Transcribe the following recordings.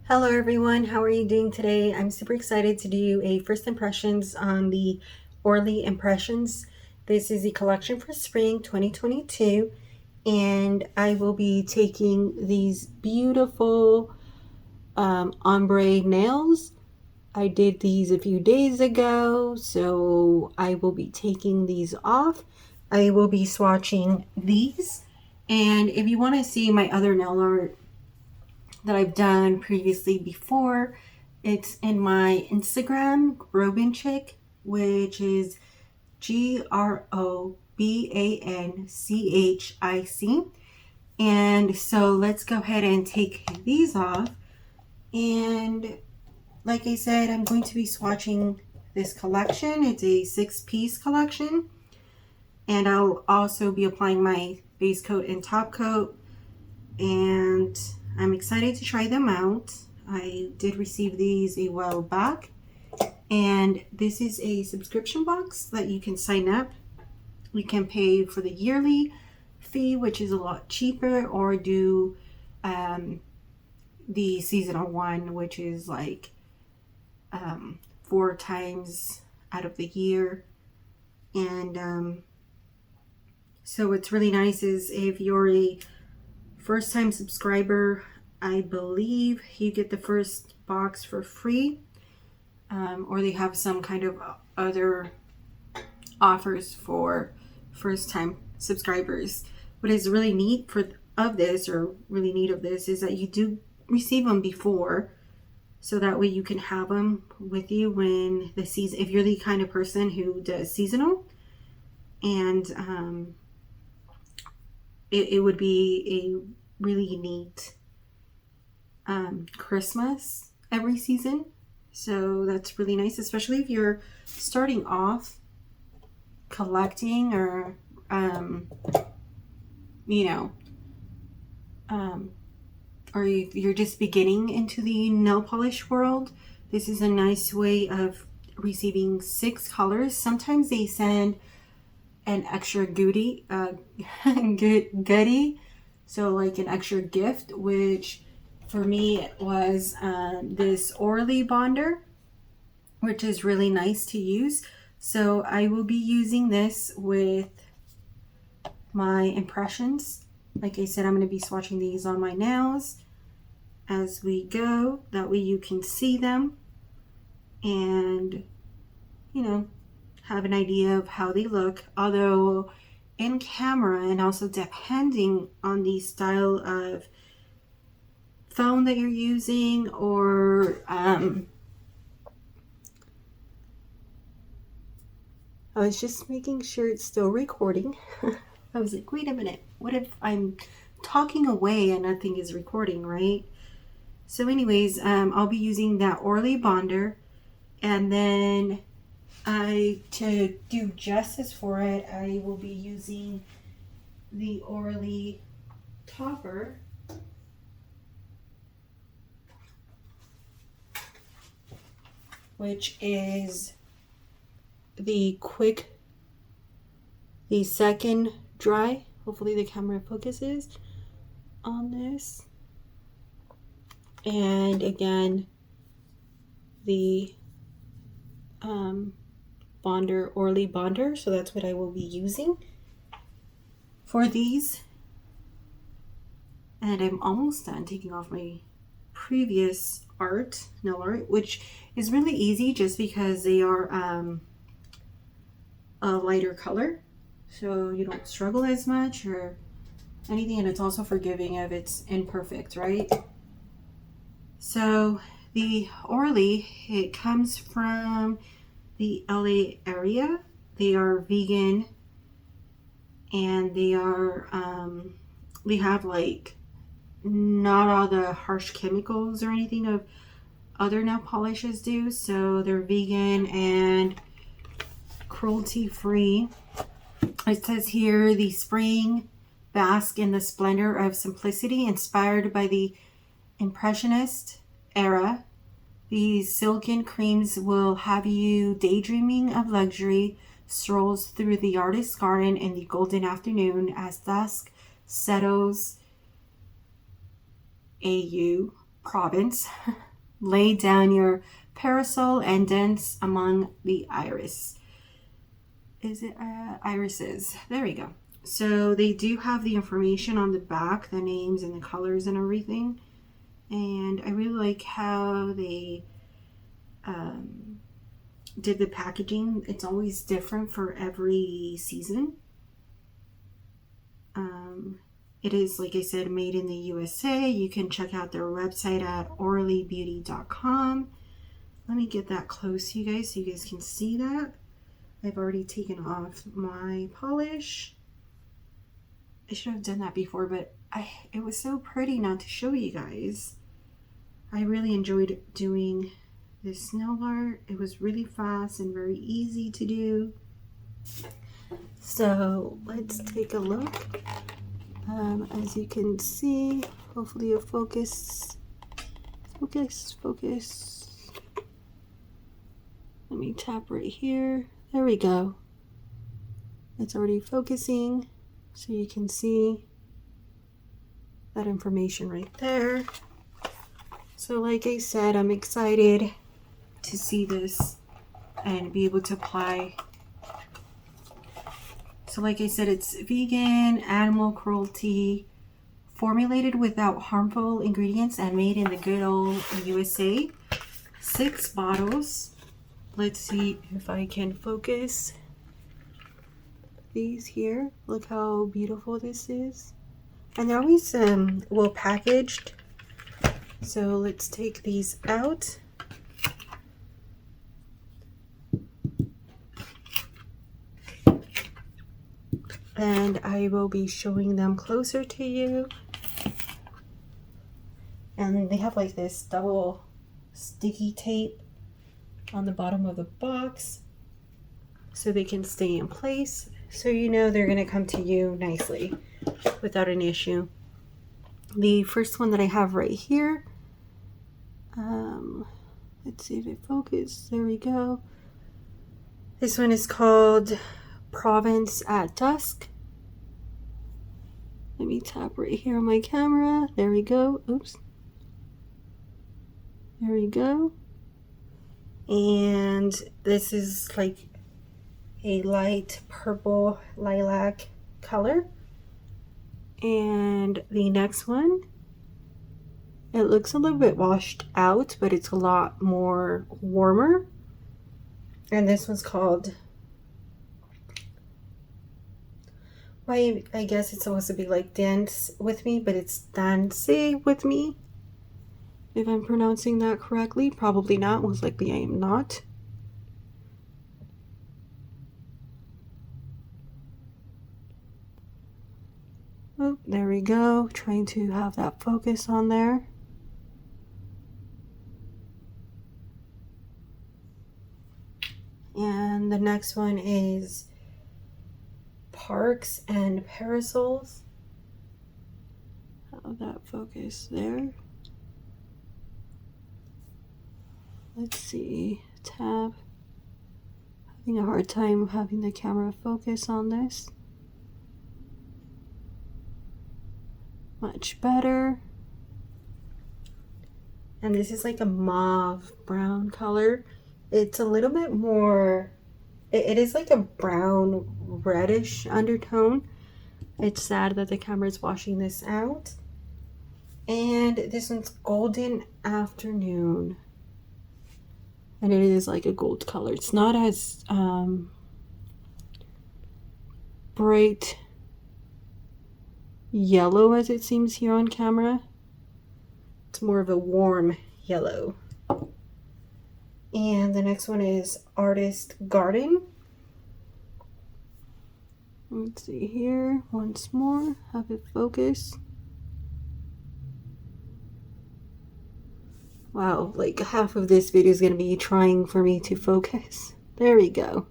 Hello everyone, how are you doing today? I'm super excited to do a first impressions on the Orly Impressions. This is the collection for spring 2022 and I will be taking these beautiful ombre nails. I did these a few days ago, so I will be taking these off. I will be swatching these, and if you want to see my other nail art that I've done previously before, it's in my Instagram, Grobanchick, which is Grobanchic. And so let's go ahead and take these off. And like I said, I'm going to be swatching this collection. It's a 6-piece collection. And I'll also be applying my base coat and top coat. And I'm excited to try them out. I did receive these a while back. And this is a subscription box that you can sign up. You can pay for the yearly fee, which is a lot cheaper, or do the seasonal one, which is like 4 times out of the year. And so what's really nice is if you're a first-time subscriber, I believe you get the first box for free, or they have some kind of other offers for first-time subscribers. What is really neat of this is that you do receive them before, so that way you can have them with you when the season, if you're the kind of person who does seasonal, and it would be a really neat Christmas every season. So that's really nice, especially if you're starting off collecting, or or you're just beginning into the nail polish world. This is a nice way of receiving 6 colors. Sometimes they send an extra goodie, so like an extra gift, which for me it was this Orly Bonder, which is really nice to use. So I will be using this with my impressions. Like I said, I'm going to be swatching these on my nails as we go. That way you can see them and, have an idea of how they look. Although in camera, and also depending on the style of phone that you're using, or I was just making sure it's still recording. I was like, wait a minute, what if I'm talking away and nothing is recording, right? So anyways, I'll be using that Orly Bonder, and then to do justice for it, I will be using the Orly Topper, which is the second dry. Hopefully the camera focuses on this. And again, the Bonder, Orly Bonder, so that's what I will be using for these. And I'm almost done taking off my previous nail art, which is really easy just because they are a lighter color, so you don't struggle as much or anything, and it's also forgiving if it's imperfect, right? So the Orly, it comes from the LA area. They are vegan, and they have like not all the harsh chemicals or anything of other nail polishes do. So they're vegan and cruelty free. It says here, the spring bask in the splendor of simplicity, inspired by the Impressionist era. These silken creams will have you daydreaming of luxury, strolls through the artist's garden in the golden afternoon as dusk settles. AU Province. Lay down your parasol and dance among the iris. Is it irises? There we go. So they do have the information on the back, the names and the colors and everything. And I really like how they did the packaging. It's always different for every season. It is, like I said, made in the USA. You can check out their website at orlybeauty.com. Let me get that close to you guys so you guys can see that. I've already taken off my polish. I should have done that before, but it was so pretty not to show you guys. I really enjoyed doing this nail art. It was really fast and very easy to do. So let's take a look. As you can see, hopefully you'll focus. Let me tap right here. There we go. It's already focusing, so you can see that information right there. So like I said, I'm excited to see this and be able to apply. So like I said, it's vegan, animal cruelty, formulated without harmful ingredients and made in the good old USA. 6 bottles. Let's see if I can focus these here. Look how beautiful this is. And they're always well packaged. So let's take these out. And I will be showing them closer to you. And they have like this double sticky tape on the bottom of the box so they can stay in place, so you know they're going to come to you nicely without an issue. The first one that I have right here, let's see if it focuses. There we go. This one is called Province at Dusk. Let me tap right here on my camera. There we go. Oops. There we go. And this is like a light purple lilac color. And the next one, it looks a little bit washed out, but it's a lot more warmer. And this one's called, I guess it's supposed to be like Dance With Me, but it's Dance With Me. If I'm pronouncing that correctly, probably not. Most likely I am not. Oh, there we go. Trying to have that focus on there. And the next one is Parks and Parasols. How that focus there. Let's see, tab. Having a hard time having the camera focus on this. Much better. And this is like a mauve brown color. It's a little bit more, it is like a brown reddish undertone. It's sad that the camera is washing this out. And this one's Golden Afternoon. And it is like a gold color. It's not as bright yellow as it seems here on camera. It's more of a warm yellow. And the next one is Artist Garden. Let's see here once more, have it focus. Wow, like half of this video is going to be trying for me to focus. There we go.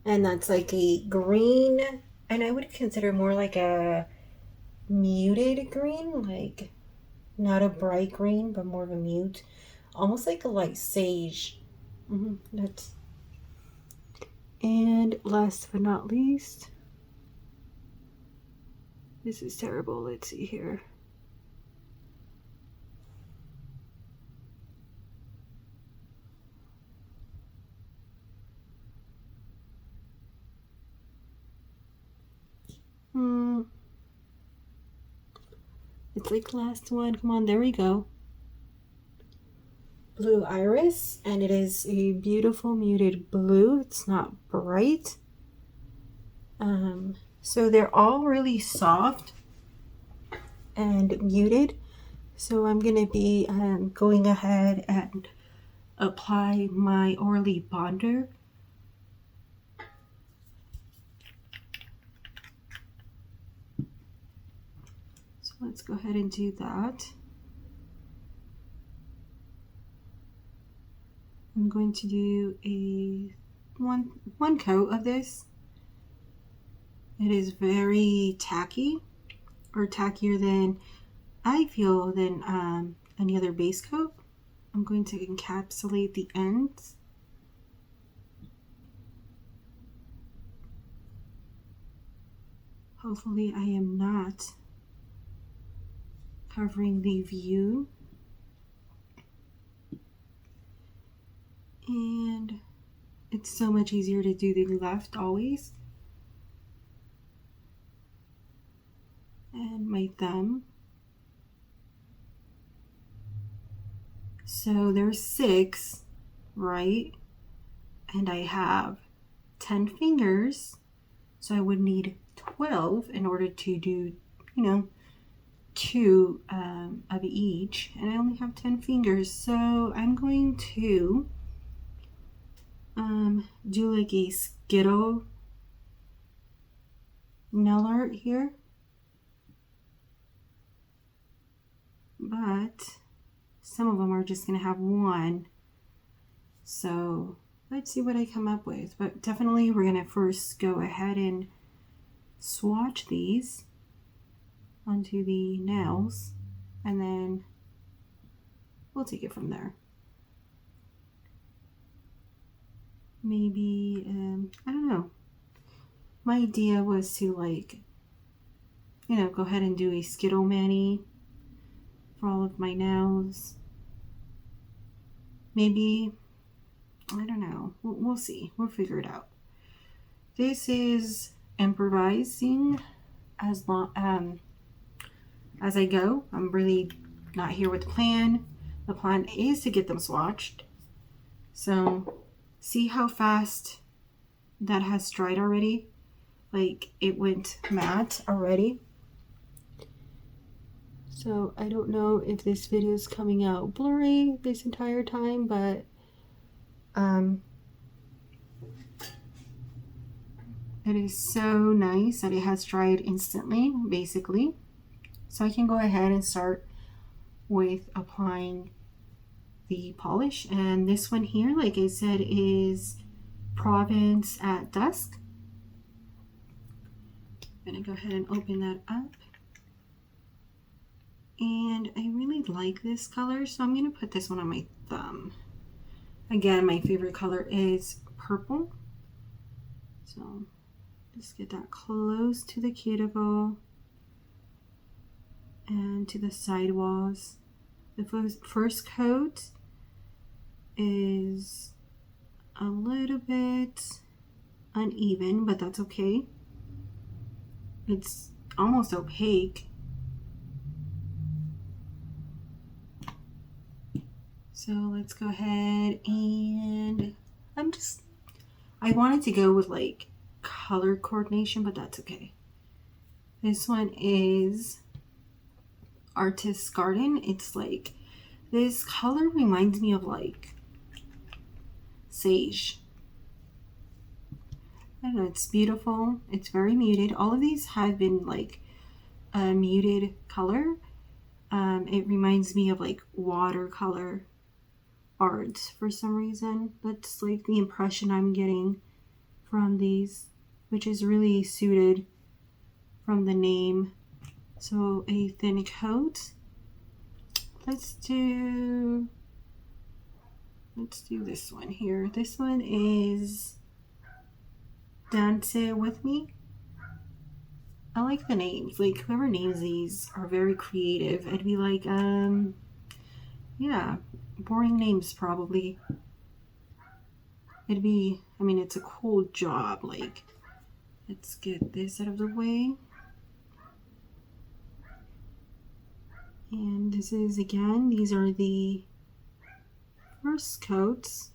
And that's like a green, and I would consider more like a muted green, like not a bright green, but more of a mute, almost like a light sage. That's. And last but not least, this is terrible. Let's see here. It's like the last one. Come on, there we go. Blue Iris, and it is a beautiful muted blue. It's not bright. So they're all really soft and muted. So I'm going to be going ahead and apply my Orly Bonder. So let's go ahead and do that. I'm going to do a one coat of this. It is very tacky, or tackier than I feel than any other base coat. I'm going to encapsulate the ends. Hopefully I am not covering the view. And it's so much easier to do the left always. And my thumb. So there's 6, right? And I have 10 fingers. So I would need 12 in order to do, 2 of each. And I only have 10 fingers. So I'm going to do like a Skittle nail art here. But some of them are just going to have 1. So let's see what I come up with. But definitely we're going to first go ahead and swatch these onto the nails, and then we'll take it from there. Maybe, I don't know. My idea was to go ahead and do a Skittle mani for all of my nails. Maybe, I don't know. We'll see. We'll figure it out. This is improvising as I go. I'm really not here with the plan. The plan is to get them swatched. So see how fast that has dried already? Like it went matte already. So I don't know if this video is coming out blurry this entire time, but it is so nice that it has dried instantly, basically. So I can go ahead and start with applying the polish. And this one here, like I said, is Provence at Dusk. I'm gonna go ahead and open that up. And I really like this color, so I'm gonna put this one on my thumb. Again, my favorite color is purple. So just get that close to the cuticle and to the sidewalls. The first coat is a little bit uneven, but that's okay. It's almost opaque. So let's go ahead and I wanted to go with like color coordination, but that's okay. This one is Artist's Garden. It's like, this color reminds me of like sage. I don't know, it's beautiful. It's very muted. All of these have been like a muted color. It reminds me of like watercolor art for some reason. That's like the impression I'm getting from these, which is really suited from the name. So a thin coat. Let's do this one here. This one is Dante with Me. I like the names. Like whoever names these are very creative. I'd be like, yeah, boring names probably. It's a cool job. Like, let's get this out of the way. And this is, again, these are the first coats,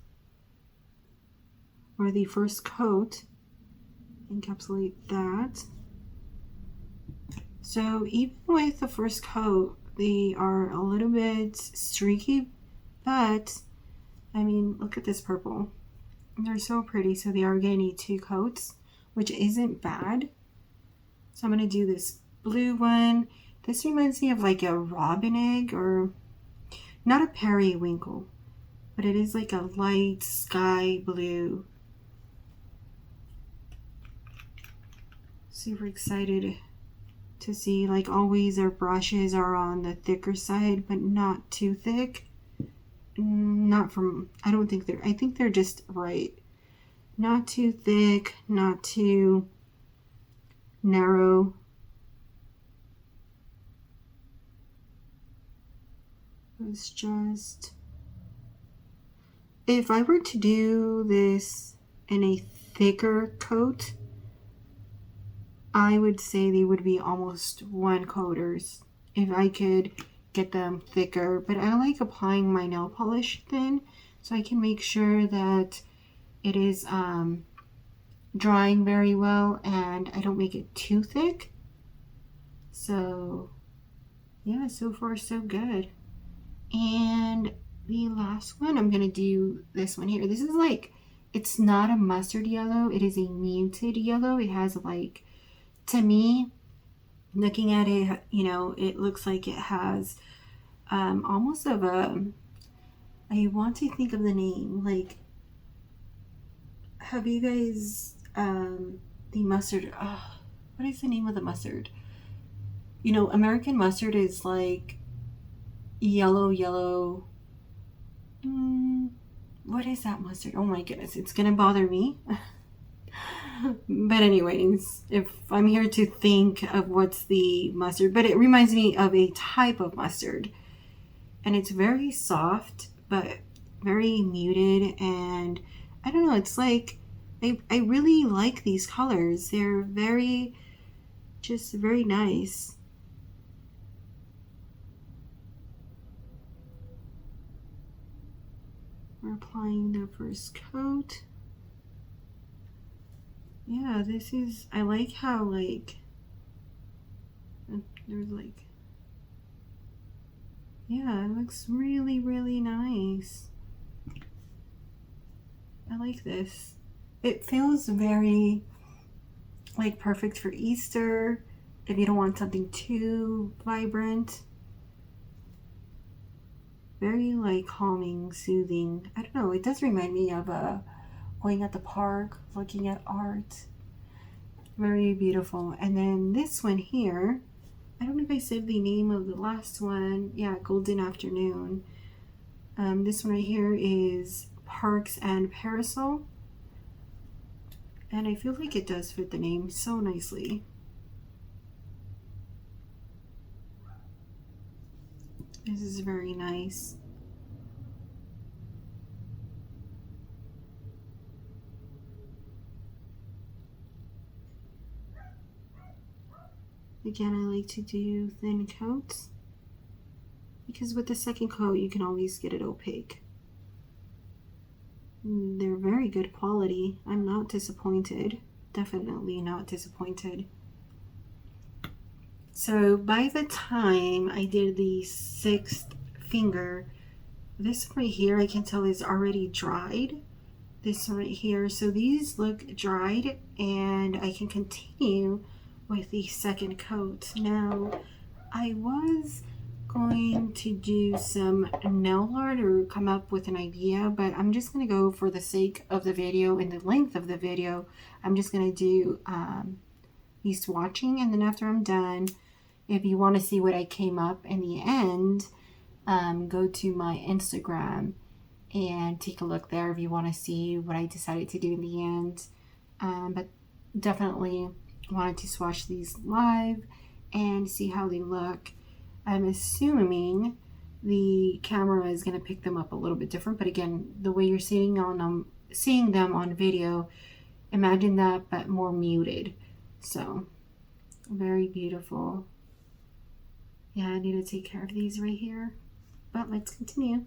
or the first coat. Encapsulate that. So even with the first coat, they are a little bit streaky, but I mean, look at this purple. They're so pretty. So they are going to need 2 coats, which isn't bad. So I'm going to do this blue one. This reminds me of like a robin egg, or not a periwinkle, but it is like a light sky blue. Super excited to see. Like always, their brushes are on the thicker side, but not too thick. Not from, I don't think I think they're just right. Not too thick, not too narrow. It's just, if I were to do this in a thicker coat, I would say they would be almost 1-coaters if I could get them thicker. But I like applying my nail polish thin, so I can make sure that it is drying very well and I don't make it too thick. So yeah, so far so good. And the last one, I'm gonna do this one here. This is like, it's not a mustard yellow, it is a muted yellow. It has like, to me, looking at it, you know, it looks like it has almost of a, I want to think of the name, like, have you guys, the mustard, what is the name of the mustard? You know, American mustard is like yellow. What is that mustard? Oh my goodness, it's gonna bother me. But anyways, if I'm here to think of what's the mustard, but it reminds me of a type of mustard, and it's very soft but very muted, and I don't know, it's like I really like these colors. They're very, just very nice. We're applying the first coat. Yeah, this is, I like how like, there's like, yeah, it looks really, really nice. I like this. It feels very like perfect for Easter if you don't want something too vibrant. Very like calming, soothing. I don't know, it does remind me of going at the park, looking at art. Very beautiful. And then this one here, I don't know if I said the name of the last one. Yeah, Golden Afternoon. This one right here is Parks and Parasol. And I feel like it does fit the name so nicely. This is very nice. Again, I like to do thin coats because with the second coat you can always get it opaque. They're very good quality. I'm not disappointed. Definitely not disappointed. So by the time I did the 6th finger, this right here I can tell is already dried. This right here, so these look dried, and I can continue with the second coat. Now, I was going to do some nail art or come up with an idea, but I'm just going to go for the sake of the video and the length of the video. I'm just going to do the swatching, and then after I'm done, if you want to see what I came up in the end, go to my Instagram and take a look there if you want to see what I decided to do in the end. But definitely wanted to swatch these live and see how they look. I'm assuming the camera is going to pick them up a little bit different, but again, the way you're seeing them on video, imagine that but more muted. So very beautiful. Yeah, I need to take care of these right here. But let's continue.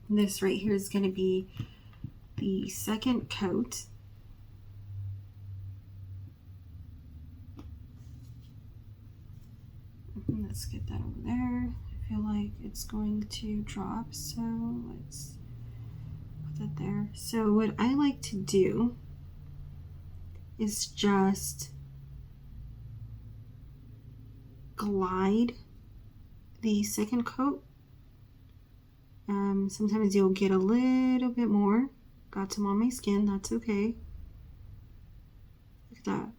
This right here is going to be the second coat. Let's get that over there. I feel like it's going to drop, so let's put that there. So what I like to do is just glide the second coat. Sometimes you'll get a little bit more. Got some on my skin, that's okay. Look at that.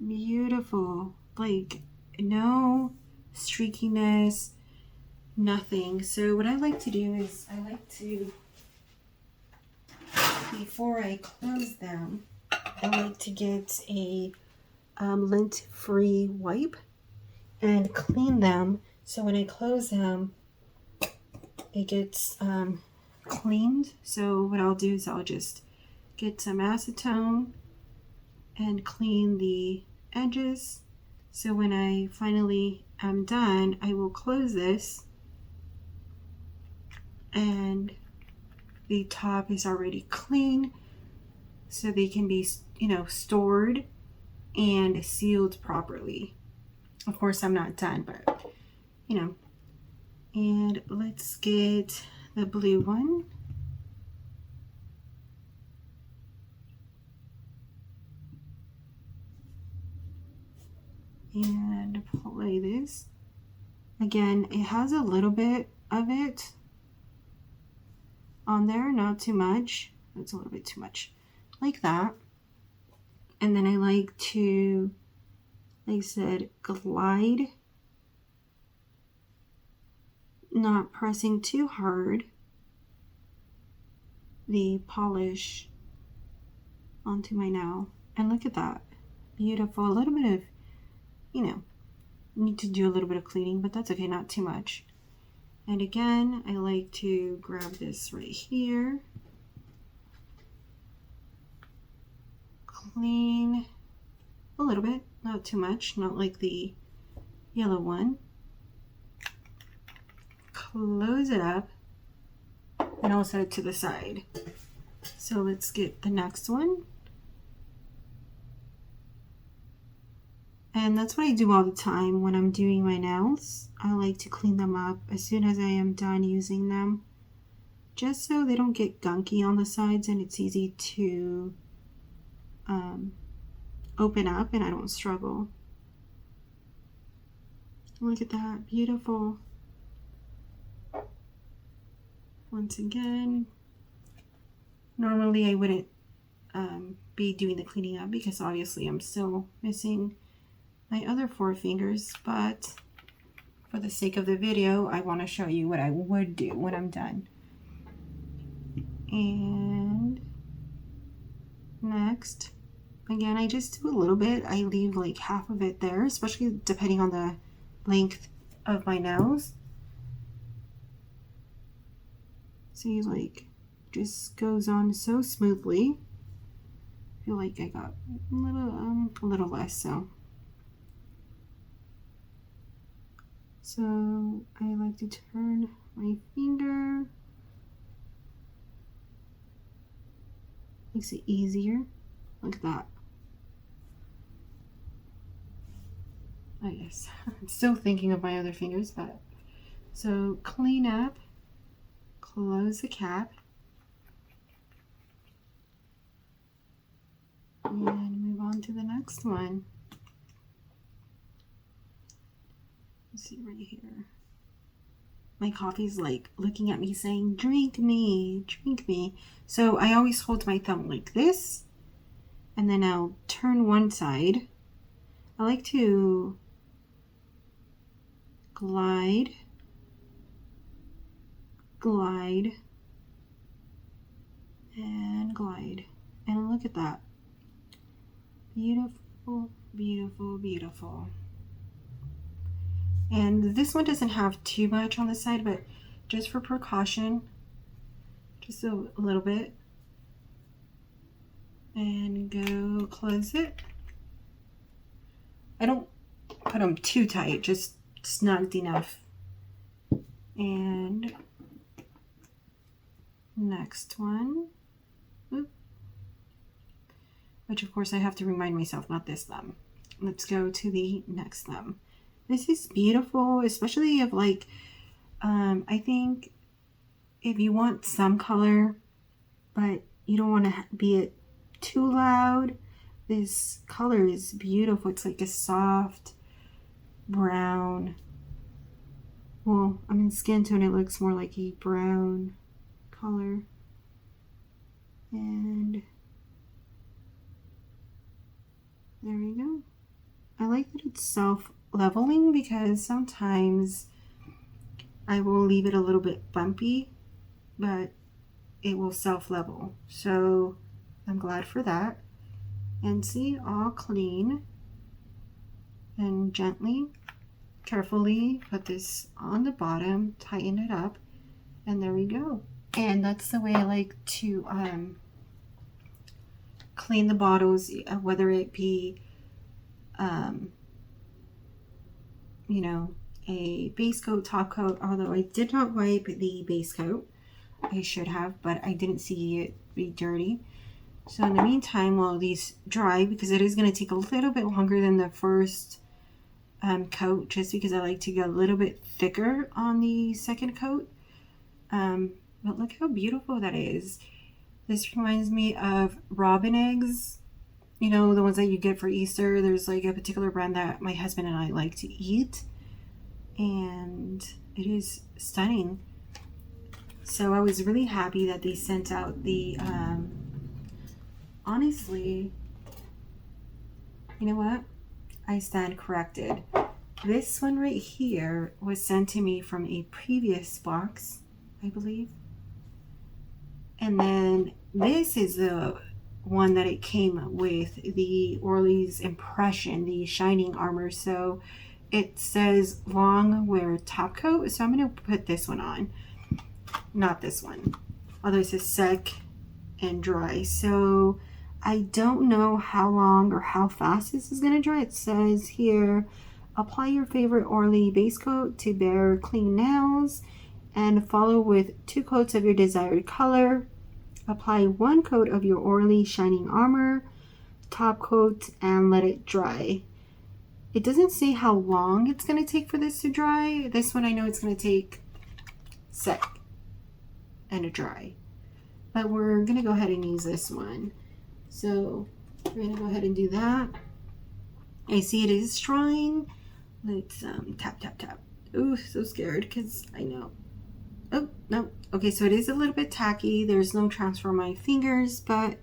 Beautiful. Like, no streakiness, nothing. So what I like to do is I like to, before I close them, I like to get a lint-free wipe and clean them, so when I close them it gets cleaned. So what I'll do is I'll just get some acetone and clean the edges. So when I finally am done, I will close this and the top is already clean, so they can be, you know, stored and sealed properly. Of course, I'm not done, but you know. And let's get the blue one. And apply this. Again, it has a little bit of it on there, not too much. That's a little bit too much. Like that. And then I like to, like I said, glide, not pressing too hard, the polish onto my nail. And look at that. Beautiful. A little bit of, you know, need to do a little bit of cleaning, but that's okay, not too much. And again, I like to grab this right here, clean a little bit, not too much, not like the yellow one. Close it up and I'll set it to the side. So let's get the next one. And that's what I do all the time when I'm doing my nails. I like to clean them up as soon as I am done using them, just so they don't get gunky on the sides and it's easy to open up and I don't struggle. Look at that, beautiful. Once again, normally I wouldn't be doing the cleaning up because obviously I'm still missing my other 4 fingers, but for the sake of the video, I want to show you what I would do when I'm done. And next, again, I just do a little bit. I leave like half of it there, especially depending on the length of my nails. See, like, just goes on so smoothly. I feel like I got a little less, so. So I like to turn my finger. Makes it easier. Look at that. Oh yes, I'm still thinking of my other fingers, but so clean up, close the cap, and move on to the next one. Let's see right here. My coffee's like looking at me saying, drink me, drink me. So I always hold my thumb like this, and then I'll turn one side. I like to glide, glide, and glide. And look at that. Beautiful, beautiful, beautiful. And this one doesn't have too much on the side, but just for precaution, just a little bit. And go close it. I don't put them too tight, just snugged enough. And next one. Oop. Which of course I have to remind myself, not this thumb. Let's go to the next thumb. This is beautiful, especially if like, I think if you want some color, but you don't want to be it too loud, this color is beautiful. It's like a soft brown. Well, I'm in skin tone, it looks more like a brown color. And there we go. I like that it's self-leveling because sometimes I will leave it a little bit bumpy, but it will self-level. So I'm glad for that. And see, all clean. And gently, carefully put this on the bottom, tighten it up, and there we go. And that's the way I like to clean the bottles, whether it be you know, a base coat, top coat, although I did not wipe the base coat. I should have, but I didn't see it be dirty. So in the meantime, while these dry, because it is going to take a little bit longer than the first coat, just because I like to get a little bit thicker on the second coat. But look how beautiful that is. This reminds me of robin eggs. You know, the ones that you get for Easter. There's like a particular brand that my husband and I like to eat. And it is stunning. So I was really happy that they sent out the, honestly, you know what? I stand corrected. This one right here was sent to me from a previous box, I believe. And then this is the one that it came with, the Orly's Impression, the Shining Armor. So it says long wear top coat. So I'm going to put this one on. Not this one. Although it says sec and dry. So I don't know how long or how fast this is going to dry. It says here, apply your favorite Orly base coat to bare clean nails and follow with 2 coats of your desired color. Apply 1 coat of your Orly Shining Armor, top coat, and let it dry. It doesn't say how long it's going to take for this to dry. This one I know it's going to take sec and a dry. But we're going to go ahead and use this one. So we're going to go ahead and do that. I see it is drying. Let's tap, tap, tap. Ooh, so scared because I know. Oh, no. Okay, so it is a little bit tacky. There's no transfer on my fingers, but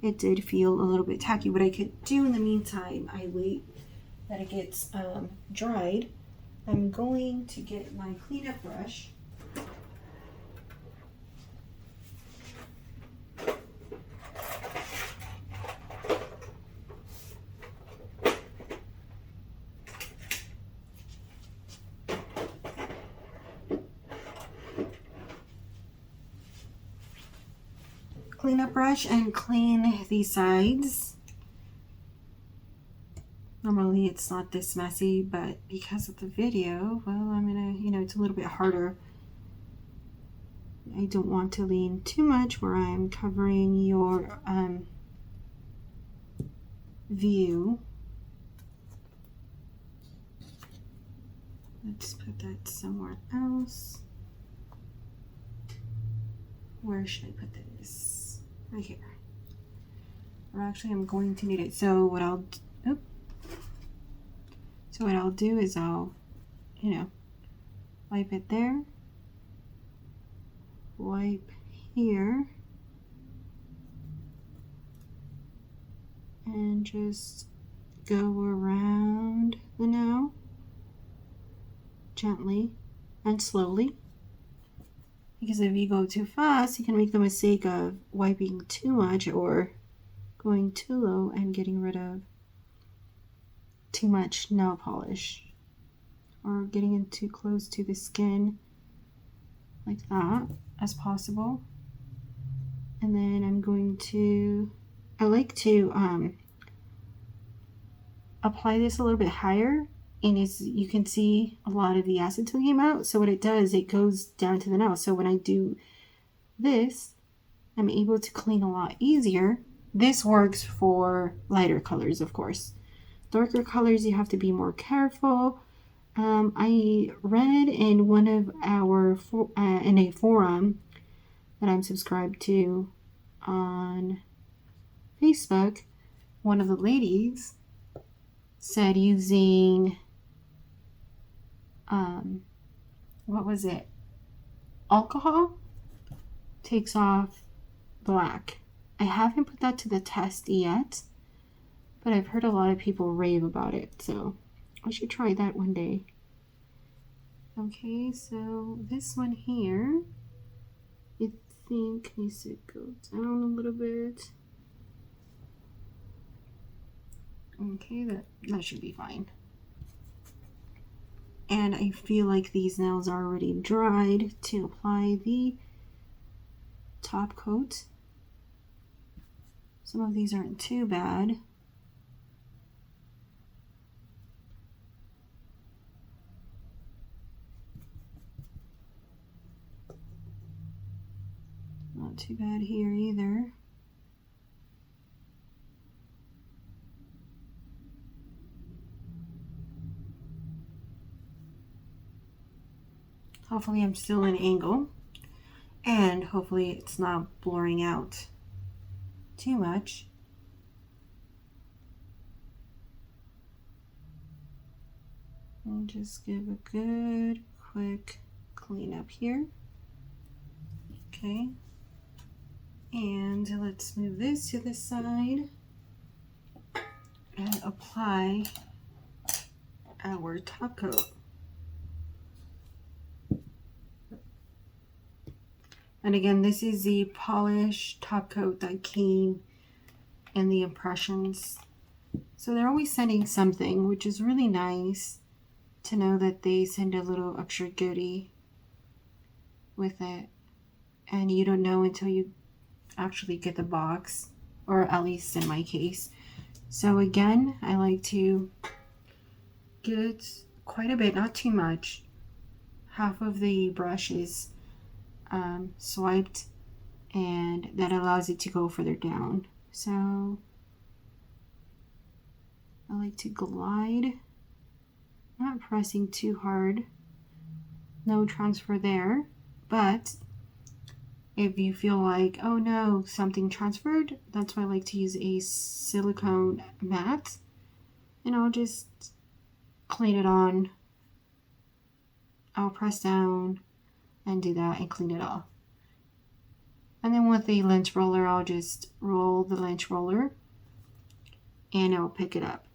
it did feel a little bit tacky. What I could do in the meantime, I wait that it gets dried. I'm going to get my cleanup brush. Cleanup brush and clean the sides. Normally it's not this messy, but because of the video, well, I'm gonna, you know, it's a little bit harder. I don't want to lean too much where I'm covering your view. Let's put that somewhere else. Where should I put this? Right here. Or actually I'm going to need it. So what I'll do is I'll, you know, wipe it there, wipe here, and just go around the nail gently and slowly. Because if you go too fast, you can make the mistake of wiping too much or going too low and getting rid of too much nail polish, or getting in too close to the skin like that as possible. And then I'm going to, I like to apply this a little bit higher and you can see a lot of the acetone came out. So what it does, it goes down to the nail. So when I do this, I'm able to clean a lot easier. This works for lighter colors, of course. Darker colors, you have to be more careful. I read in one of our in a forum that I'm subscribed to on Facebook, one of the ladies said using what was it? Alcohol takes off black. I haven't put that to the test yet, but I've heard a lot of people rave about it, so I should try that one day. Okay, so this one here, I think needs to go down a little bit. Okay, that should be fine. And I feel like these nails are already dried to apply the top coat. Some of these aren't too bad. Not too bad here either. Hopefully I'm still in angle, and hopefully it's not blurring out too much. And just give a good quick clean up here. Okay, and let's move this to the side and apply our top coat. And again, this is the polished top coat that came in the impressions. So they're always sending something, which is really nice to know that they send a little extra goodie with it. And you don't know until you actually get the box, or at least in my case. So again, I like to get quite a bit, not too much. Half of the brush is swiped, and that allows it to go further down. So I like to glide, not pressing too hard. No transfer there, but if you feel like, oh no, something transferred, that's why I like to use a silicone mat, and I'll just clean it on. I'll press down and do that and clean it off. And then with a lint roller, I'll just roll the lint roller and I'll pick it up.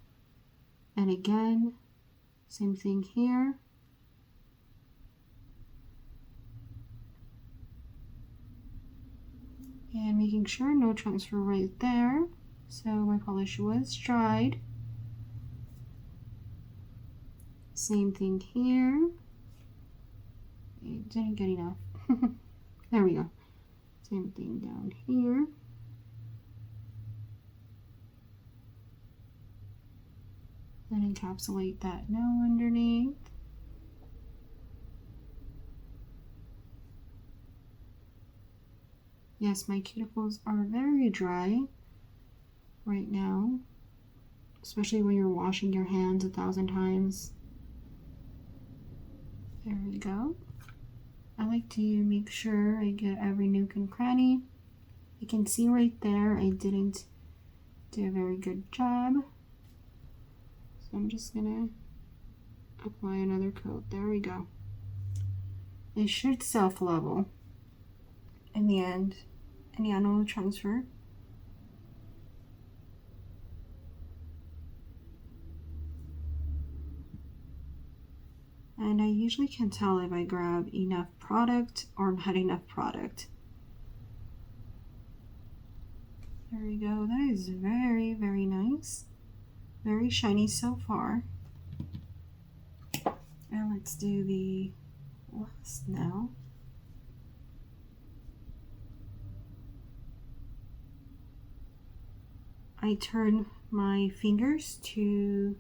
And again, same thing here. And making sure no transfer right there. So my polish was dried. Same thing here. It didn't get enough. There we go. Same thing down here. Then encapsulate that nail underneath. Yes, my cuticles are very dry right now, especially when you're washing your hands 1,000 times. There we go. I like to make sure I get every nook and cranny. You can see right there I didn't do a very good job. So I'm just gonna apply another coat. There we go. It should self-level in the end. And yeah, no transfer. And I usually can tell if I grab enough product or not enough product. There we go. That is very, very nice. Very shiny so far. And let's do the last now. I turn my fingers to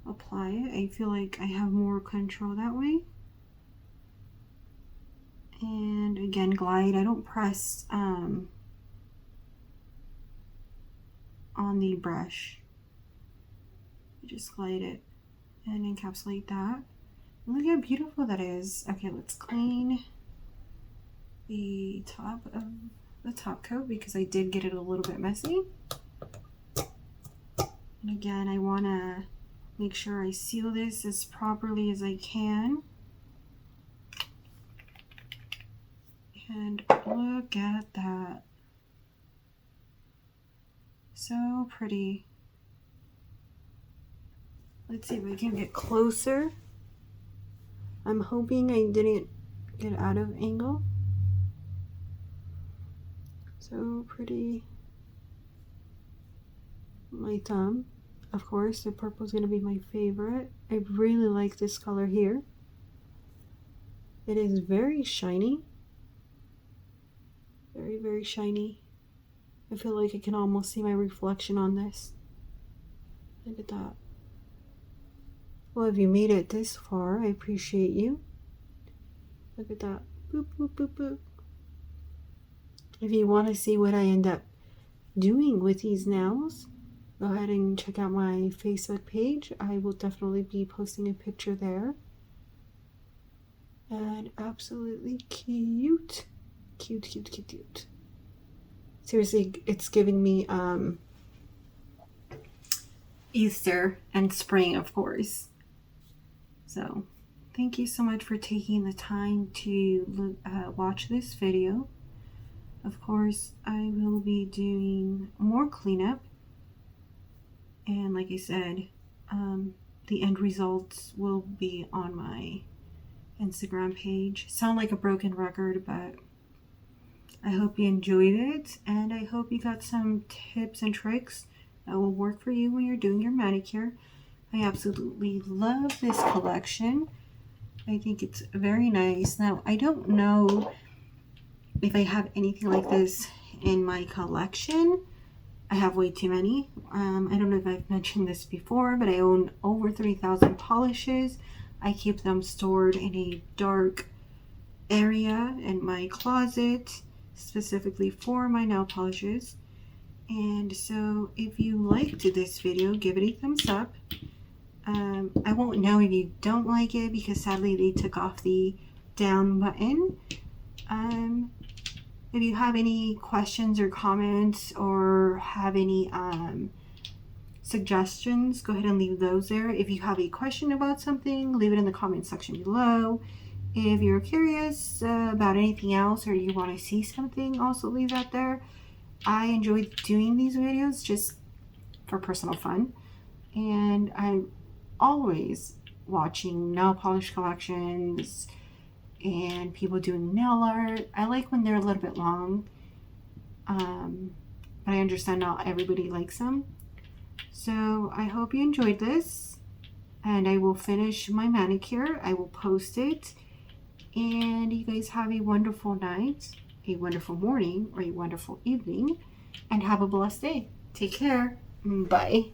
apply it. I feel like I have more control that way. And again, glide. I don't press on the brush. I just glide it and encapsulate that. Look how beautiful that is. Okay, let's clean the top of the top coat because I did get it a little bit messy. And again, I want to make sure I seal this as properly as I can. And look at that. So pretty. Let's see if I can get closer. I'm hoping I didn't get out of angle. So pretty. My thumb. Of course, the purple is going to be my favorite. I really like this color here. It is very shiny. Very, very shiny. I feel like I can almost see my reflection on this. Look at that. Well, if you made it this far, I appreciate you. Look at that. Boop, boop, boop, boop. If you want to see what I end up doing with these nails, go ahead and check out my Facebook page. I will definitely be posting a picture there. And absolutely cute. Cute, cute, cute, cute. Seriously, it's giving me Easter and spring, of course. So, thank you so much for taking the time to watch this video. Of course, I will be doing more cleanup. And like I said, the end results will be on my Instagram page. Sound like a broken record, but I hope you enjoyed it, and I hope you got some tips and tricks that will work for you when you're doing your manicure. I absolutely love this collection. I think it's very nice. Now, I don't know if I have anything like this in my collection. I have way too many. I don't know if I've mentioned this before, but I own over 3,000 polishes. I keep them stored in a dark area in my closet, specifically for my nail polishes. And so if you liked this video, give it a thumbs up. I won't know if you don't like it because sadly they took off the down button. If you have any questions or comments or have any suggestions, go ahead and leave those there. If you have a question about something, leave it in the comment section below. If you're curious about anything else or you want to see something, also leave that there. I enjoy doing these videos just for personal fun, and I'm always watching nail polish collections and people doing nail art. I like when they're a little bit long, but I understand not everybody likes them. So I hope you enjoyed this, and I will finish my manicure. I will post it, and you guys have a wonderful night, a wonderful morning, or a wonderful evening, and have a blessed day. Take care. Bye.